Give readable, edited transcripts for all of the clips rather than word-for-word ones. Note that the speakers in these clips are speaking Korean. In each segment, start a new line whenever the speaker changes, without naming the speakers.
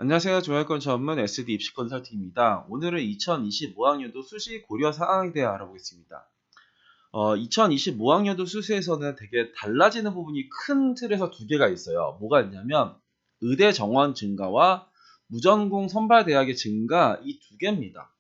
안녕하세요. 조합권 전문 SD 입시 컨설팅입니다. 오늘은 2025학년도 수시 고려 사항에 대해 알아보겠습니다. 2025학년도 수시에서는 되게 달라지는 부분이 큰 틀에서 두 개가 있어요. 뭐가 있냐면 의대 정원 증가와 무전공 선발 대학의 증가, 이 두 개입니다.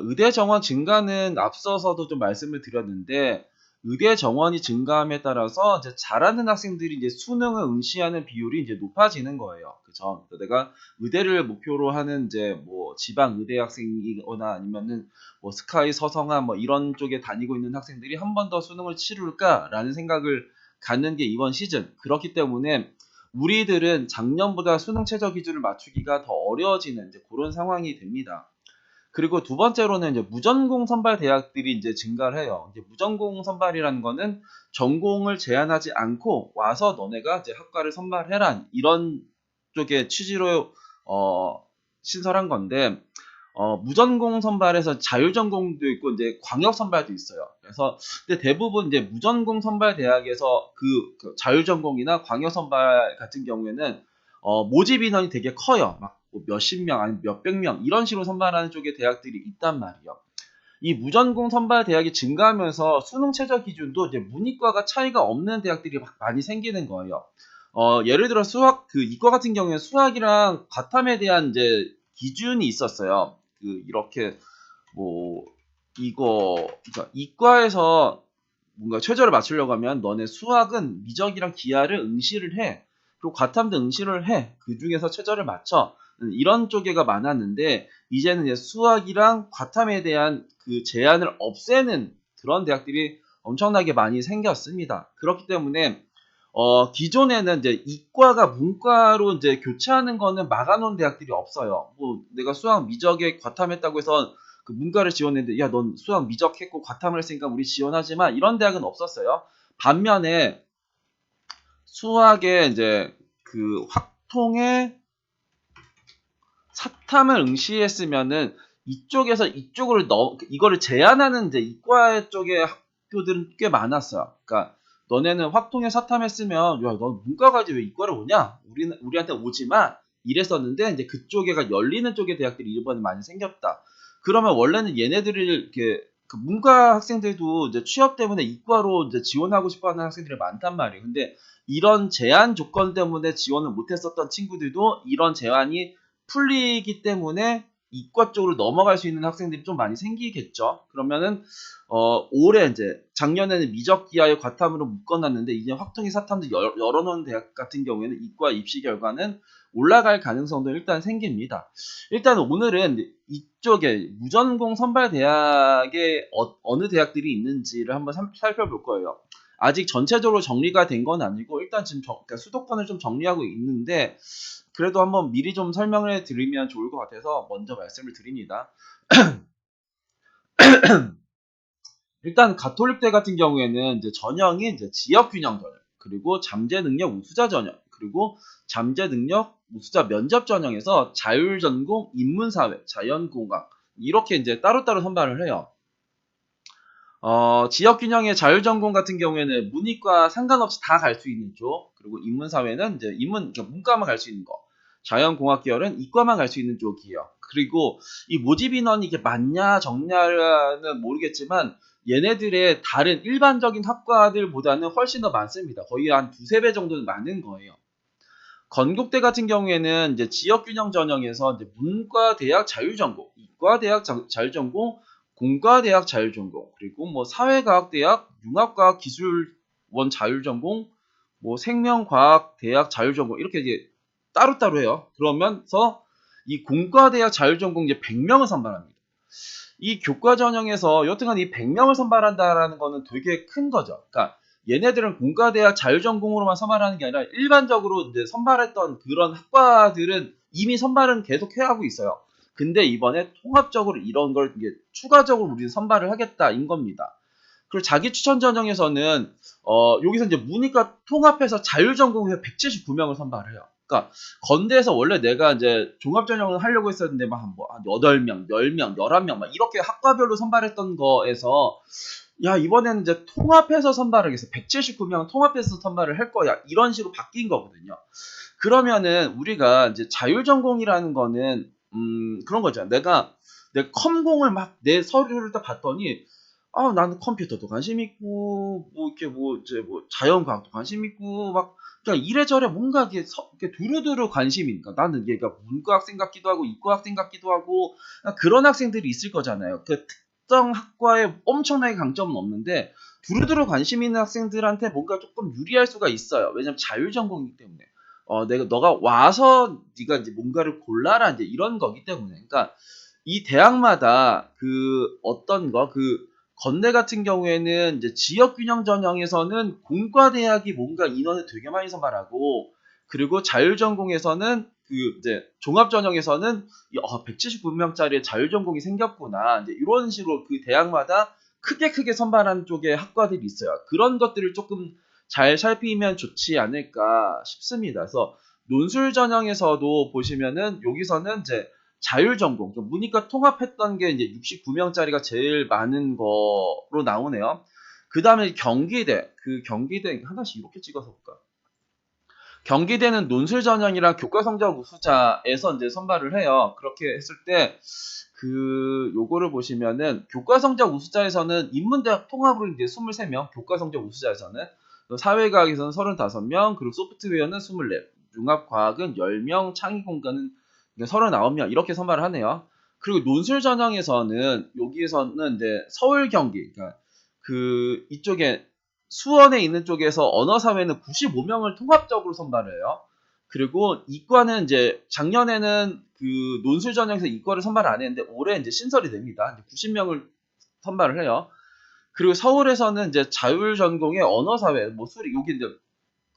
의대 정원 증가는 앞서서도 좀 말씀을 드렸는데, 의대 정원이 증가함에 따라서 이제 잘하는 학생들이 이제 수능을 응시하는 비율이 이제 높아지는 거예요. 그죠? 그래서 내가 의대를 목표로 하는 이제 뭐 지방 의대 학생이거나 아니면은 뭐 스카이 서성한 뭐 이런 쪽에 다니고 있는 학생들이 한 번 더 수능을 치룰까라는 생각을 갖는 게 이번 시즌. 그렇기 때문에 우리들은 작년보다 수능 최저 기준을 맞추기가 더 어려워지는 이제 그런 상황이 됩니다. 그리고 두 번째로는 이제 무전공 선발 대학들이 이제 증가를 해요. 이제 무전공 선발이라는 거는 전공을 제한하지 않고 와서 너네가 이제 학과를 선발해라, 이런 쪽의 취지로 신설한 건데, 무전공 선발에서 자율전공도 있고 이제 광역 선발도 있어요. 그래서 근데 대부분 이제 무전공 선발 대학에서 그 자율전공이나 광역 선발 같은 경우에는 모집 인원이 되게 커요. 막 몇십 명 아니면 몇백 명 이런 식으로 선발하는 쪽의 대학들이 있단 말이에요. 이 무전공 선발 대학이 증가하면서 수능 최저 기준도 이제 문이과가 차이가 없는 대학들이 막 많이 생기는 거예요. 예를 들어 수학, 이과 같은 경우에 수학이랑 과탐에 대한 이제 기준이 있었어요. 이렇게 뭐 그러니까 이과에서 뭔가 최저를 맞추려고 하면 너네 수학은 미적이랑 기하를 응시를 해. 그리고 과탐도 응시를 해. 그 중에서 최저를 맞춰. 이런 쪽에가 많았는데, 이제는 이제 수학이랑 과탐에 대한 그 제한을 없애는 그런 대학들이 엄청나게 많이 생겼습니다. 그렇기 때문에 기존에는 이제 이과가 문과로 이제 교체하는 거는 막아놓은 대학들이 없어요. 뭐 내가 수학 미적에 과탐했다고 해서 그 문과를 지원했는데, 야, 넌 수학 미적했고 과탐을 했으니까 우리 지원하지만, 이런 대학은 없었어요. 반면에 수학에 이제 그 확통에 사탐을 응시했으면은 이쪽에서 이쪽으로 이거를 제한하는 이제 이과 쪽의 학교들은 꽤 많았어요. 그러니까 너네는 확통에 사탐했으면, 야, 너 문과 가지 왜 이과를 오냐? 우리한테 오지 마. 이랬었는데, 이제 그쪽에가 열리는 쪽의 대학들이 이번에 많이 생겼다. 그러면 원래는 얘네들을 이렇게 그 문과 학생들도 이제 취업 때문에 이과로 이제 지원하고 싶어하는 학생들이 많단 말이에요. 근데 이런 제한 조건 때문에 지원을 못했었던 친구들도 이런 제한이 풀리기 때문에 이과 쪽으로 넘어갈 수 있는 학생들이 좀 많이 생기겠죠. 그러면은 올해 이제 작년에는 미적 기하의 과탐으로 묶어놨는데, 이제 확통이 사탐도 열어놓은 대학 같은 경우에는 이과 입시 결과는 올라갈 가능성도 일단 생깁니다. 일단 오늘은 이쪽에 무전공 선발 대학에 어느 대학들이 있는지를 한번 살펴볼 거예요. 아직 전체적으로 정리가 된 건 아니고 일단 지금 그러니까 수도권을 좀 정리하고 있는데, 그래도 한번 미리 좀 설명을 해드리면 좋을 것 같아서 먼저 말씀을 드립니다. 일단 가톨릭대 같은 경우에는 이제 전형이 이제 지역균형 전형, 그리고 잠재능력 우수자 전형, 그리고 잠재능력 우수자 면접 전형에서 자율전공, 인문사회, 자연공학 이렇게 이제 따로따로 선발을 해요. 지역균형의 자율전공 같은 경우에는 문이과 상관없이 다 갈 수 있는 쪽, 그리고 인문사회는 이제 그러니까 문과만 갈 수 있는 거, 자연공학 계열은 이과만 갈 수 있는 쪽이에요. 그리고 이 모집 인원이 이게 맞냐 적냐는 모르겠지만, 얘네들의 다른 일반적인 학과들보다는 훨씬 더 많습니다. 거의 한 두세 배 정도는 많은 거예요. 건국대 같은 경우에는 이제 지역균형 전형에서 이제 문과대학 자율전공, 이과대학 자율전공, 공과대학 자율전공, 그리고 뭐 사회과학대학, 융합과학 기술원 자율전공, 뭐 생명과학대학 자율전공 이렇게 이제 따로따로 해요. 그러면서 이 공과대학 자율전공 이제 100명을 선발합니다. 이 교과 전형에서 여튼간 이 100명을 선발한다라는 거는 되게 큰 거죠. 그러니까 얘네들은 공과대학 자율전공으로만 선발하는 게 아니라 일반적으로 이제 선발했던 그런 학과들은 이미 선발은 계속 해하고 있어요. 근데 이번에 통합적으로 이런 걸 이제 추가적으로 우리는 선발을 하겠다인 겁니다. 그리고 자기 추천 전형에서는 여기서 이제 문이과 통합해서 자율전공에서 179명을 선발해요. 그러니까 건대에서 원래 내가 이제 종합전형을 하려고 했었는데 막 한 8명, 10명, 11명 막 이렇게 학과별로 선발했던 거에서, 야, 이번에는 이제 통합해서 선발을 해서 179명 통합해서 선발을 할 거야, 이런 식으로 바뀐 거거든요. 그러면은 우리가 이제 자율전공이라는 거는 그런 거잖아. 내가 내 컴공을 막 내 서류를 딱 봤더니 나는 컴퓨터도 관심 있고 뭐 이렇게 뭐 이제 뭐 자연과학도 관심 있고 막 그냥 이래저래 뭔가 이렇게 두루두루 관심이 있니까 나는 얘가 문과 학생 같기도 하고 이과 학생 같기도 하고 그런 학생들이 있을 거잖아요. 그 특정 학과에 엄청나게 강점은 없는데 두루두루 관심 있는 학생들한테 뭔가 조금 유리할 수가 있어요. 왜냐면 자율전공이기 때문에. 너가 와서 네가 이제 뭔가를 골라라 이제 이런 거기 때문에. 그러니까 이 대학마다 그 어떤 건대 같은 경우에는 이제 지역균형 전형에서는 공과대학이 뭔가 인원을 되게 많이 선발하고, 그리고 자율전공에서는 이제 종합전형에서는 179명짜리 자율전공이 생겼구나. 이제 이런 식으로 그 대학마다 크게 선발한 쪽의 학과들이 있어요. 그런 것들을 조금 잘 살피면 좋지 않을까 싶습니다. 그래서 논술 전형에서도 보시면은 여기서는 이제 자율전공, 문이과 통합했던 게 이제 69명짜리가 제일 많은 거로 나오네요. 그 다음에 경기대, 경기대 하나씩 이렇게 찍어서 볼까? 경기대는 논술 전형이랑 교과 성적 우수자에서 이제 선발을 해요. 그렇게 했을 때 요거를 보시면은 교과 성적 우수자에서는 인문대학 통합으로 이제 23명, 교과 성적 우수자에서는 사회과학에서는 35명, 그리고 소프트웨어는 24, 융합과학은 10명, 창의공간은 39명 이렇게 선발을 하네요. 그리고 논술 전형에서는 여기에서는 이제 서울 경기, 그러니까 이쪽에 수원에 있는 쪽에서 언어사회는 95명을 통합적으로 선발을 해요. 그리고 이과는 이제 작년에는 논술 전형에서 이과를 선발 안 했는데 올해 이제 신설이 됩니다. 90명을 선발을 해요. 그리고 서울에서는 이제 자율 전공의 언어사회, 여기 이제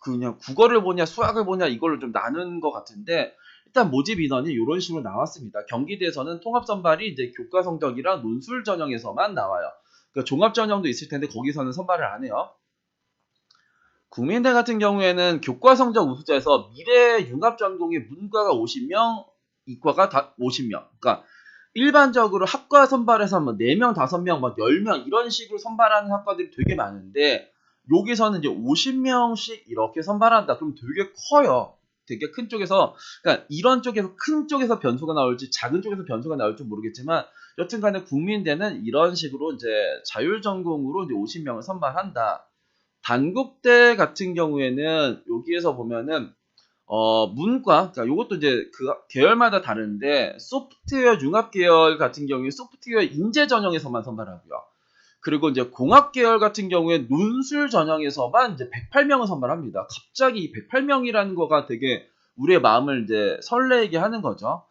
그냥 국어를 보냐 수학을 보냐 이걸로 좀 나눈 것 같은데 일단 모집 인원이 이런 식으로 나왔습니다. 경기대에서는 통합 선발이 이제 교과 성적이랑 논술 전형에서만 나와요. 그러니까 종합 전형도 있을 텐데 거기서는 선발을 안 해요. 국민대 같은 경우에는 교과 성적 우수자에서 미래 융합 전공의 문과가 50명, 이과가 다 50명. 그러니까 일반적으로 학과 선발에서 뭐 4명, 5명, 막 10명 이런 식으로 선발하는 학과들이 되게 많은데 여기서는 이제 50명씩 이렇게 선발한다. 그럼 되게 커요. 되게 큰 쪽에서, 그러니까 이런 쪽에서 큰 쪽에서 변수가 나올지 작은 쪽에서 변수가 나올지 모르겠지만 여튼간에 국민대는 이런 식으로 이제 자율전공으로 이제 50명을 선발한다. 단국대 같은 경우에는 여기에서 보면은 문과, 그러니까 요것도 이제 계열마다 다른데 소프트웨어 융합 계열 같은 경우에 소프트웨어 인재 전형에서만 선발하고요. 그리고 이제 공학 계열 같은 경우에 논술 전형에서만 이제 108명을 선발합니다. 갑자기 이 108명이라는 거가 되게 우리의 마음을 이제 설레게 하는 거죠.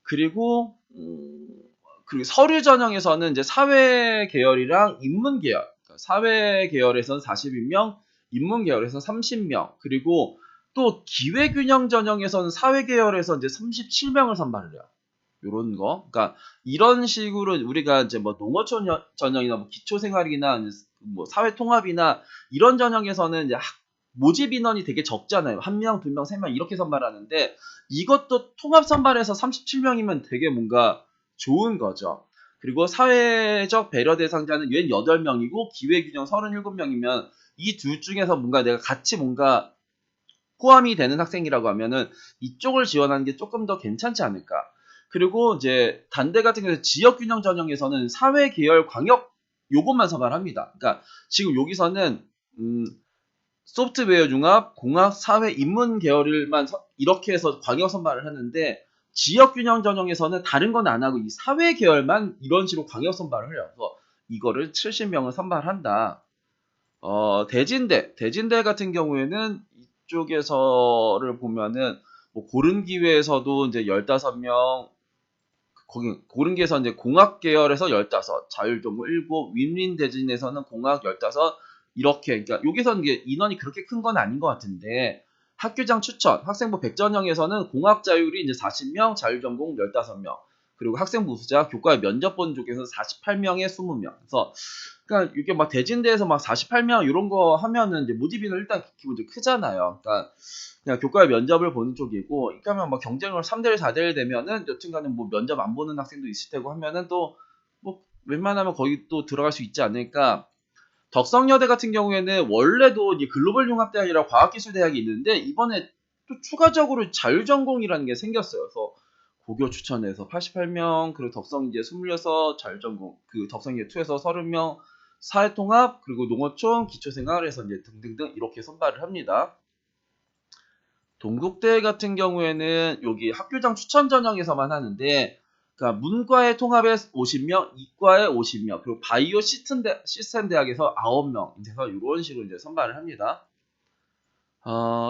그리고 서류 전형에서는 이제 사회 계열이랑 인문 계열, 그러니까 사회 계열에서는 42명, 인문 계열에서 30명, 그리고 또 기회균형 전형에서는 사회 계열에서 이제 37명을 선발을 해요. 요런 거. 그러니까 이런 식으로 우리가 이제 뭐 농어촌 전형이나 뭐 기초생활이나 뭐 사회통합이나 이런 전형에서는 이제 모집 인원이 되게 적잖아요. 1명, 2명, 3명 이렇게 선발하는데 이것도 통합 선발해서 37명이면 되게 뭔가 좋은 거죠. 그리고 사회적 배려 대상자는 68명이고 기회균형 37명이면 이 둘 중에서 뭔가 내가 같이 뭔가 포함이 되는 학생이라고 하면은 이쪽을 지원하는 게 조금 더 괜찮지 않을까. 그리고 이제 단대 같은 경우에 지역균형 전형에서는 사회 계열 광역 요것만 선발합니다. 그러니까 지금 여기서는 소프트웨어 융합, 공학, 사회, 인문 계열만 이렇게 해서 광역 선발을 하는데 지역균형 전형에서는 다른 건 안 하고 이 사회 계열만 이런 식으로 광역 선발을 해요. 그래서 이거를 70명을 선발한다. 대진대 같은 경우에는 이쪽에서를 보면은 뭐 고른기회에서도 이제 15명, 거기 고른기에서 이제 공학 계열에서 15, 자율전공 7, 윈윈대진에서는 공학 15 이렇게. 그러니까 여기서는 이게 인원이 그렇게 큰 건 아닌 것 같은데 학교장 추천, 학생부 백전형에서는 공학 자율이 이제 40명, 자율전공 15명. 그리고 학생부 우수자, 교과에 면접 본 쪽에서 48명에 20명. 그래서 그러니까 이게 막 대진대에서 막 48명 이런 거 하면은 이제 모집인은 일단 기본적으로 크잖아요. 그러니까 그냥 교과에 면접을 보는 쪽이고, 그러니까 막 경쟁을 3대1, 4대1 되면은 여튼간에 뭐 면접 안 보는 학생도 있을 테고 하면은 또 뭐 웬만하면 거기 또 들어갈 수 있지 않을까. 덕성여대 같은 경우에는 원래도 이제 글로벌 융합대학이라 과학기술대학이 있는데 이번에 또 추가적으로 자율전공이라는 게 생겼어요. 그래서 고교 추천해서 88명, 그리고 덕성인재 26, 자율전공, 그 덕성인재 2에서 30명, 사회통합, 그리고 농어촌, 기초생활에서 이제 등등등 이렇게 선발을 합니다. 동국대 같은 경우에는 여기 학교장 추천 전형에서만 하는데, 그러니까 문과의 통합에 50명, 이과에 50명, 그리고 바이오 시스템 대학에서 9명, 그래서 이런 식으로 이제 선발을 합니다.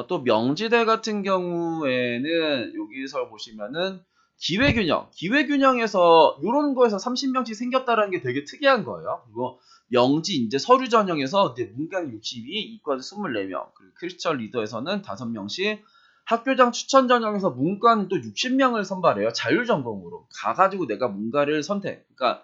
또 명지대 같은 경우에는 여기서 보시면은 기회균형에서 이런 거에서 30명씩 생겼다라는 게 되게 특이한 거예요. 그리고 명지 이제 서류 전형에서 이제 문과는 62, 이과는 24명, 그리고 크리스천 리더에서는 5명씩, 학교장 추천 전형에서 문과는 또 60명을 선발해요. 자율전공으로 가가지고 내가 문과를 선택. 그러니까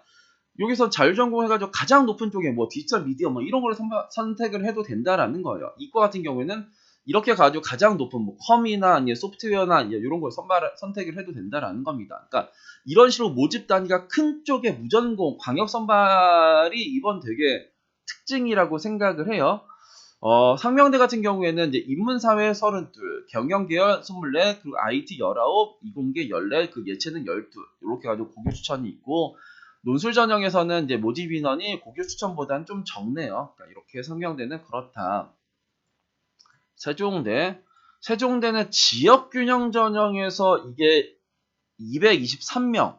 여기서 자율전공 해가지고 가장 높은 쪽에 뭐 디지털 미디어 뭐 이런 걸 선택을 해도 된다라는 거예요. 이과 같은 경우에는 이렇게 가지고 가장 높은 뭐 컴이나 아니면 소프트웨어나 이런 걸 선택을 해도 된다라는 겁니다. 그러니까 이런 식으로 모집 단위가 큰 쪽의 무전공 광역 선발이 이번 되게 특징이라고 생각을 해요. 상명대 같은 경우에는 이제 인문사회 32, 경영계열 24, 그리고 IT 19, 이공계 14, 그 예체능 12 이렇게 가지고 고교 추천이 있고, 논술 전형에서는 이제 모집 인원이 고교 추천보다는 좀 적네요. 그러니까 이렇게 상명대는 그렇다. 세종대는 지역균형 전형에서 이게 223명.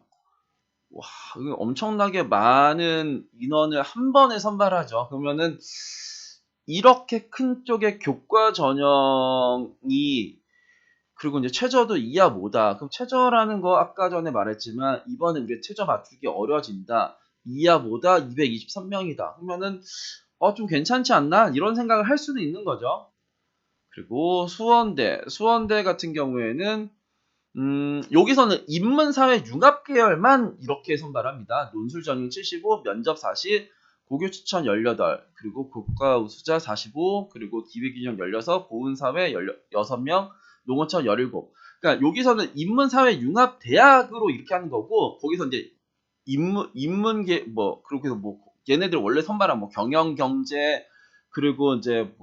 와, 이거 엄청나게 많은 인원을 한 번에 선발하죠. 그러면은 이렇게 큰 쪽의 교과 전형이, 그리고 이제 최저도 이하 뭐다. 그럼 최저라는 거 아까 전에 말했지만 이번에 우리가 최저 맞추기 어려진다. 이하 뭐다? 223명이다. 그러면은 좀 괜찮지 않나? 이런 생각을 할 수도 있는 거죠. 그리고 수원대 같은 경우에는 여기서는 인문사회 융합계열만 이렇게 선발합니다. 논술 전형 75, 면접 40, 고교 추천 18, 그리고 교과 우수자 45, 그리고 기회균형 16, 보훈사회 6명, 농어촌 17. 그러니까 여기서는 인문사회 융합대학으로 이렇게 하는 거고, 거기서 이제 인문계 그렇게 해서 얘네들 원래 선발한 경영경제, 그리고 이제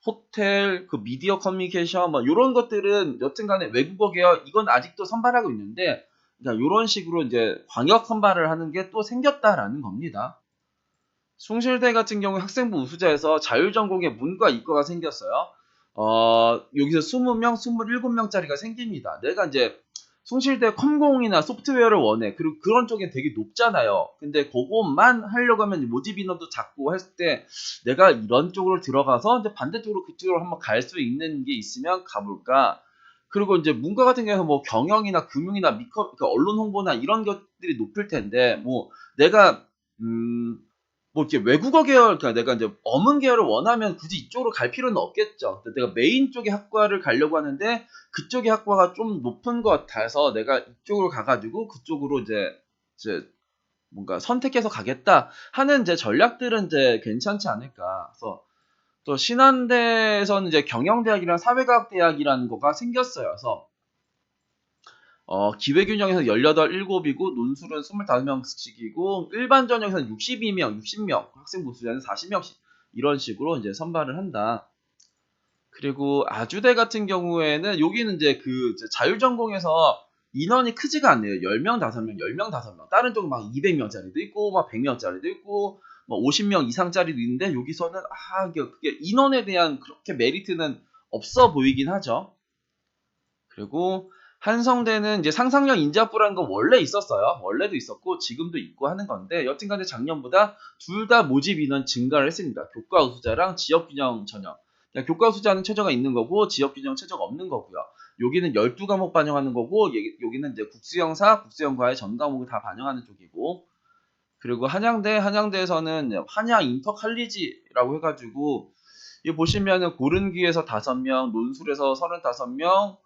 호텔, 그 미디어 커뮤니케이션 이런 것들은 여튼간에 외국어 계열 이건 아직도 선발하고 있는데, 그러니까 이런 식으로 이제 광역 선발을 하는 게 또 생겼다라는 겁니다. 숭실대 같은 경우 학생부 우수자에서 자율전공의 문과 이과가 생겼어요. 여기서 20명, 27명짜리가 생깁니다. 내가 이제 숭실대 컴공이나 소프트웨어를 원해. 그리고 그런 쪽에 되게 높잖아요. 근데 그것만 하려고 하면 모집 인원도 작고 했을 때 내가 이런 쪽으로 들어가서 이제 반대쪽으로 그쪽으로 한번 갈 수 있는 게 있으면 가볼까. 그리고 이제 문과 같은 경우에는 경영이나 금융이나 그러니까 언론 홍보나 이런 것들이 높을 텐데, 내가 이렇게 외국어 계열, 그러니까 내가 이제 어문 계열을 원하면 굳이 이쪽으로 갈 필요는 없겠죠. 내가 메인 쪽의 학과를 가려고 하는데 그쪽의 학과가 좀 높은 것 같아서 내가 이쪽으로 가가지고 그쪽으로 이제 뭔가 선택해서 가겠다 하는 이제 전략들은 이제 괜찮지 않을까. 그래서 또 신한대에서는 이제 경영대학이랑 사회과학대학이라는 거가 생겼어요. 그래서 기회균형에서 18, 7이고 논술은 25명씩이고 일반 전형에서는 62명, 60명, 학생부 수자는 40명씩 이런 식으로 이제 선발을 한다. 그리고 아주대 같은 경우에는 여기는 이제 자율전공에서 인원이 크지가 않네요. 10명, 5명, 10명, 5명. 다른 쪽은 막 200명짜리도 있고, 막 100명짜리도 있고, 뭐 50명 이상짜리도 있는데 여기서는 그게 인원에 대한 그렇게 메리트는 없어 보이긴 하죠. 그리고 한성대는 이제 상상력 인자부라는 거 원래 있었어요. 원래도 있었고 지금도 있고 하는 건데, 여튼간에 작년보다 둘 다 모집 인원 증가를 했습니다. 교과 우수자랑 지역균형 전형. 그러니까 교과 우수자는 최저가 있는 거고 지역균형 최저가 없는 거고요. 여기는 12과목 반영하는 거고 여기는 이제 국수형사, 국수형과의 전 과목을 다 반영하는 쪽이고, 그리고 한양대에서는 한양 인터칼리지라고 해가지고 이 보시면은 고른기에서 5명, 논술에서 35명,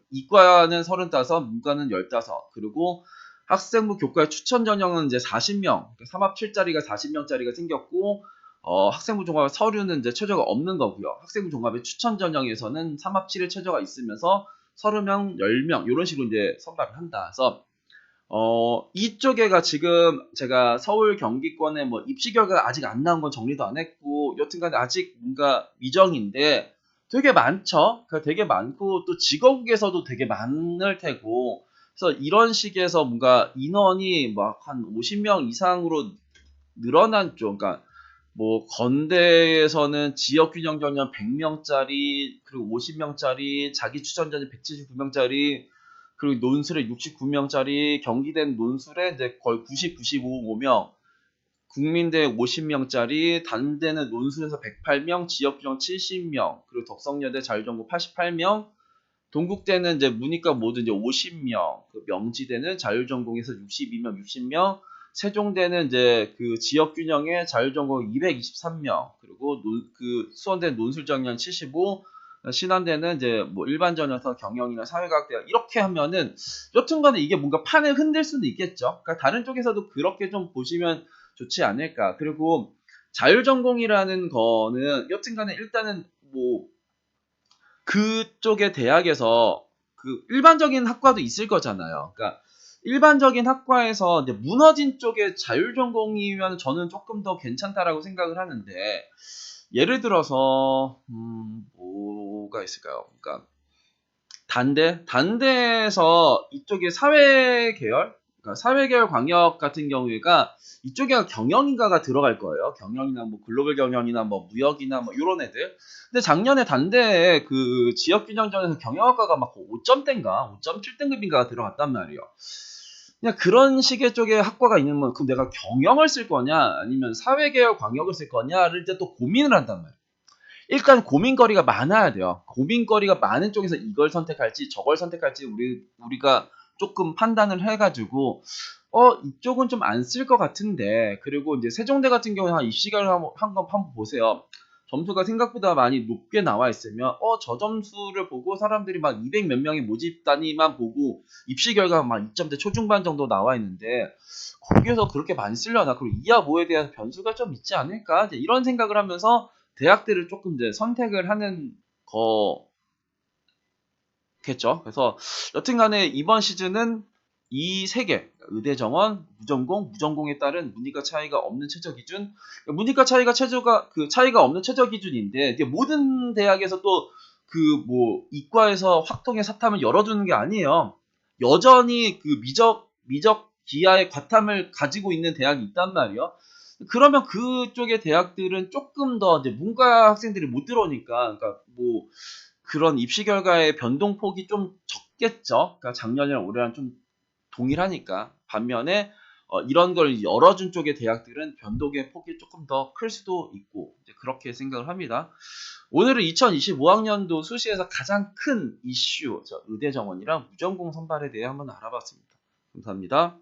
이과는 35, 문과는 15, 그리고 학생부 교과 추천 전형은 이제 40명, 삼합 7짜리가 40명짜리가 생겼고, 학생부 종합 서류는 이제 최저가 없는 거고요. 학생부 종합의 추천 전형에서는 삼합 7의 최저가 있으면서 30명, 10명 이런 식으로 이제 선발을 한다. 그래서 이쪽에가 지금 제가 서울 경기권에 입시 결과가 아직 안 나온 건 정리도 안 했고, 여튼간에 아직 뭔가 미정인데, 되게 많죠. 그러니까 되게 많고 또 직업국에서도 되게 많을 테고 그래서 이런 식에서 뭔가 인원이 막 한 50명 이상으로 늘어난 쪽, 그러니까 뭐 건대에서는 지역균형 전형 100명짜리 그리고 50명짜리 자기 추천전이 179명짜리 그리고 논술에 69명짜리 경기대는 논술에 이제 거의 90, 95명 국민대 50명짜리 단대는 논술에서 108명 지역균형 70명 그리고 덕성여대 자율전공 88명 동국대는 이제 문이과 모두 이제 50명, 그 명지대는 자율전공에서 62명, 60명, 세종대는 이제 그 지역균형의 자율전공 223명, 그리고 그 수원대는 논술전형 75, 신한대는 이제 뭐 일반전형에서 경영이나 사회과학대 이렇게 하면은 여튼간에 이게 뭔가 판을 흔들 수는 있겠죠. 그러니까 다른 쪽에서도 그렇게 좀 보시면 좋지 않을까. 그리고 자율전공이라는 거는 여튼간에 일단은 뭐 그쪽의 대학에서 그 일반적인 학과도 있을 거잖아요. 그러니까 일반적인 학과에서 이제 무너진 쪽의 자율전공이면 저는 조금 더 괜찮다라고 생각을 하는데 예를 들어서 뭐가 있을까요? 그러니까 단대에서 이쪽에 사회계열, 그러니까 사회계열 광역 같은 경우가 이쪽에 경영인가가 들어갈 거예요. 경영이나 뭐 글로벌 경영이나 뭐 무역이나 뭐 이런 애들. 근데 작년에 단대에 그 지역균형전에서 경영학과가 막 5점대인가 5.7등급인가가 들어갔단 말이에요. 그냥 그런 식의 쪽에 학과가 있는 건 그럼 내가 경영을 쓸 거냐 아니면 사회계열 광역을 쓸 거냐를 이제 또 고민을 한단 말이에요. 일단 고민거리가 많아야 돼요. 고민거리가 많은 쪽에서 이걸 선택할지 저걸 선택할지 우리가 조금 판단을 해가지고 이쪽은 좀 안 쓸 것 같은데 그리고 이제 세종대 같은 경우는 입시를 한번 보세요. 점수가 생각보다 많이 높게 나와 있으면 저 점수를 보고 사람들이 막 200 몇 명의 모집 단위만 보고 입시 결과가 막 2점대 초중반 정도 나와 있는데 거기에서 그렇게 많이 쓰려나 그리고 이하 모에 대한 변수가 좀 있지 않을까 이제 이런 생각을 하면서 대학들을 조금 이제 선택을 하는 거겠죠. 그래서 여튼간에 이번 시즌은 이 세 개, 의대 정원, 무전공에 따른 문이과 차이가 없는 최저 기준. 문이과 차이가 없는 최저 기준인데 이게 모든 대학에서 또 그 뭐 이과에서 확통의 사탐을 열어주는 게 아니에요. 여전히 그 미적 기하의 과탐을 가지고 있는 대학이 있단 말이에요. 그러면 그쪽의 대학들은 조금 더 이제 문과 학생들이 못 들어오니까, 그러니까 뭐 그런 입시 결과의 변동폭이 좀 적겠죠. 그러니까 작년이랑 올해랑 좀 동일하니까. 반면에 이런 걸 열어준 쪽의 대학들은 변동의 폭이 조금 더 클 수도 있고 이제 그렇게 생각을 합니다. 오늘은 2025학년도 수시에서 가장 큰 이슈, 의대 정원이랑 무전공 선발에 대해 한번 알아봤습니다. 감사합니다.